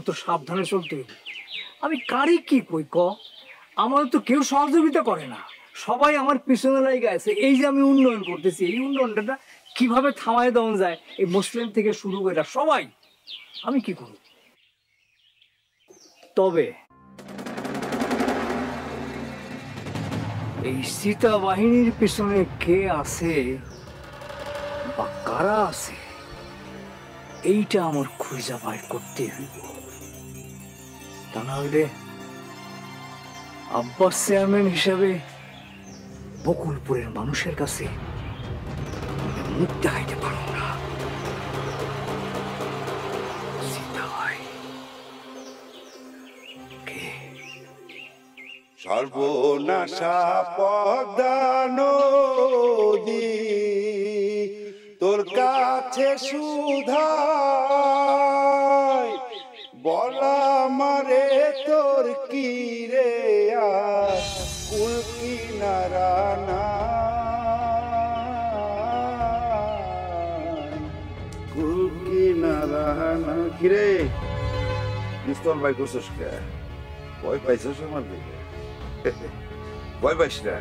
আমার তো সাবধানে চলতে হইব। আমি কারি কি কই ক, আমার তো কেউ সহযোগিতা করে না, সবাই আমার পিছনে লেগে আছে। এই যে আমি উন্নয়ন করতেছি, এই উন্নয়নটা কিভাবে থামায় দেওয়া যায়, এই মুসলিম থেকে শুরু করে সবাই, আমি কি করব? তবে এই সীতা বাহিনীর পিছনে কে আছে বা কারা আছে, এইটা আমার খুঁজে বাইর করতে হইব। তা না হইলে আব্বাস চেয়ারম্যান হিসাবে বকুলপুরের মানুষের কাছে মুখ দেখাইতে পারব না। সীতা ভাই কে? সর্বনাশা পদ্মা নদী তোর কাছে সুধাই, বলা মারে তোর কি রে কুল কিনারা না, কুল কিনারা না। কিরে পিস্তল বাই করছিস কে? ভয় পাইছিস আমার দিকে? ভয় পাইস না,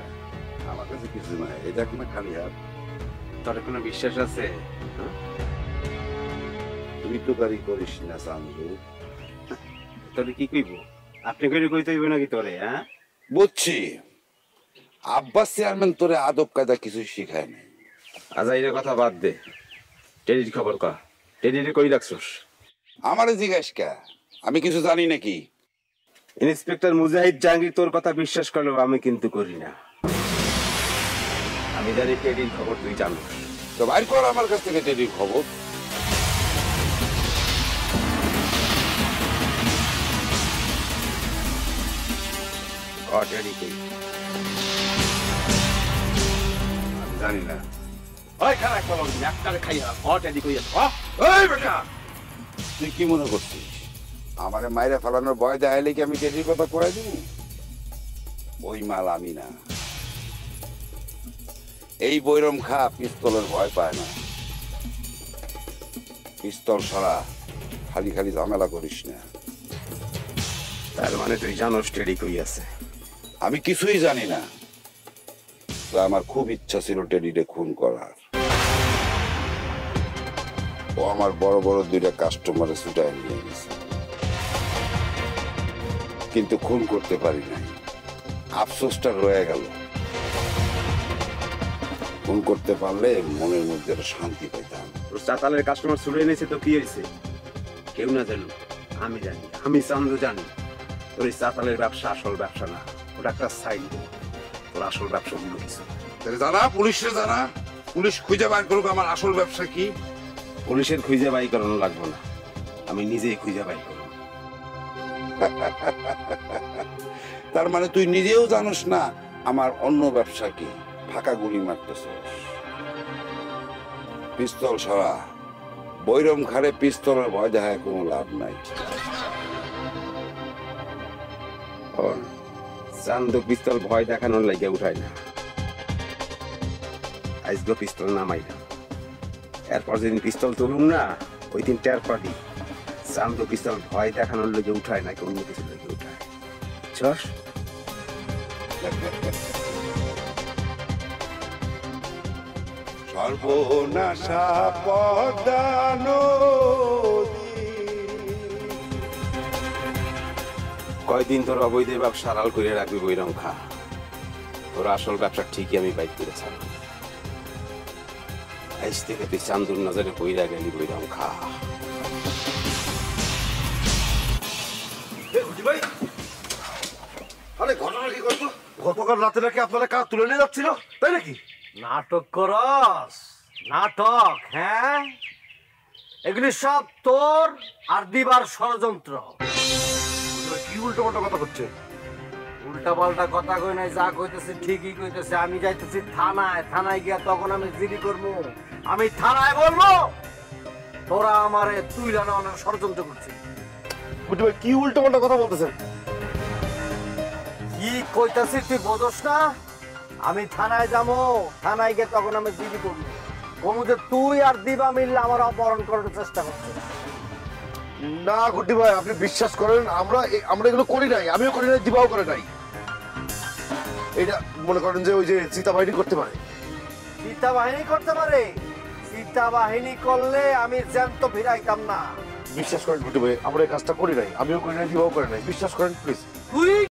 আমার কাছে কিছু নাই, এটা কোনো খালি হাত। তোর কোনো বিশ্বাস আছে? তুই তো গাড়ি করিস না চান্দু। তোরে কি কইব? আপনি কইলে কইতে হইব নাকি তোরে? হ্যাঁ বুঝছি, আব্বাস চেয়ারম্যান তোরে আদব কায়দা কিছু শিখায় নাই। আজাইরের কথা বাদ দে, টেডির খবর কা। টেডিরে কই রাখছস? আমারে জিজ্ঞাস কে, আমি কিছু জানি নাকি? ইন্সপেক্টর মুজাহিদ জাহাঙ্গীর তোর কথা বিশ্বাস করলেও আমি কিন্তু করি না। আমি জানি টেডির খবর তুই জানিস। তো বাইর কর আমার কাছ থেকে টেডির খবর। টেডি কই? আমি জানি না। ওই খারাপ খবর একটারে খাইয়া টেডি কই আছে? এই বেটা, তুই কি মনে করছিস আমারে মাইরা ফেলানোর ভয় দেখাইলে কি আমি টেডির কথা কয়ে দিব? ওই মাল আমি না। এই বৈরম খা পিস্তলের ভয় পায় না। পিস্তল ছাড়া খালি খালি ঝামেলা করিস না। তার মানে তুই জানোস টেডি কই আছে? আমি কিছুই জানি না, তো আমার খুব ইচ্ছা ছিল টেডিরে খুন করার। ও আমার বড় বড় দুইটা কাস্টমারে ছুটায় নিয়ে গেছে, কিন্তু খুন করতে পারি নাই। আফসোসটা রয়ে গেল। খুন করতে পারলে মনের মধ্যে একটা শান্তি পেতাম। চাতালের কাস্টমার ছুড়ে এনেছে তো কি হয়েছে? কেউ না জানো, আমি জানি, আমি চান্দু জানি। তোর এই চাতালের ব্যবসা আসল ব্যবসা না, ওটা একটা সাইড। তোর আসল ব্যবসা অন্য কিছু। জানা পুলিশে জানা, পুলিশ খুঁজে বার করুক আমার আসল ব্যবসা কি। পুলিশের খুঁজে বাই করানো লাগবে না, আমি নিজেই খুঁজে বাই করব। তার মানে তুই নিজেও জানোস না আমার অন্য ব্যবসা কি? ফাঁকা গুলি মারতেছস। পিস্তল ছাড়া বৈরম খারে পিস্তলের ভয় দেখায় কোনো লাভ নাই। চান্দু পিস্তল ভয় দেখানোর লাগে উঠায় না। আজকে পিস্তল নামাই না, এরপর যেদিন পিস্তল তুলুম না ওই দিন টের পাবি চান্দু পিস্তল ভয় দেখানোর লেগে উঠায় নাকি অন্য কিছু লেগে উঠায়। বুঝছস? সর্বনাশা পদ্মা নদী। কয়দিন তোর অবৈধ ব্যবসা আড়াল করে রাখবি বৈরম খা। তোর আসল ব্যবসা ঠিকই আমি বাইক করেছিলাম। আজ থেকে তুই চান্দুর নজরে বইরা গেলি বৈরম খা। আরে ঘটনা কি করতো? গতকাল রাতে নাকি আপনারা কাজ তুলে নিয়ে যাচ্ছিল, তাই নাকি? নাটক করস? নাটক? হ্যাঁ, এগুলি সব তোর আর দিবার ষড়যন্ত্র। কি উল্টো পাল্টা কথা করছে? উল্টা পাল্টা কথা কই নাই, যা কইতেছে ঠিকই কইতেছে। আমি যাইতেছি থানায়, থানায় গিয়া তখন আমি জিডি করবো। আমি থানায় বলবো তোরা আমারে তুই রানা ষড়যন্ত্র করছিস। কি উল্টো পাল্টা কথা বলতেছেন? কি কইতাছিস তুই বোঝস না? আমি থানায় যাবো, থানায় গিয়ে তখন আমি জিডি করবো। কমু যে তুই আর দিবা মিললে আমার অপহরণ করার চেষ্টা করছিস। না গুড্ডি ভাই, আপনি বিশ্বাস করেন আমরা এগুলো করি নাই, আমিও করি নাই, দিবাও করে নাই। এটা মনে করেন যে ওই যে চিতা বাহিনী করতে পারে। চিতা বাহিনী করতে পারে? চিতা বাহিনী করলে আমি জ্যান্ত ফিরাইতাম না। বিশ্বাস করেন গুড্ডি ভাই, আমরা এই কাজটা করি নাই, আমিও করি নাই, দিবাও করে নাই, বিশ্বাস করেন প্লিজ। তুই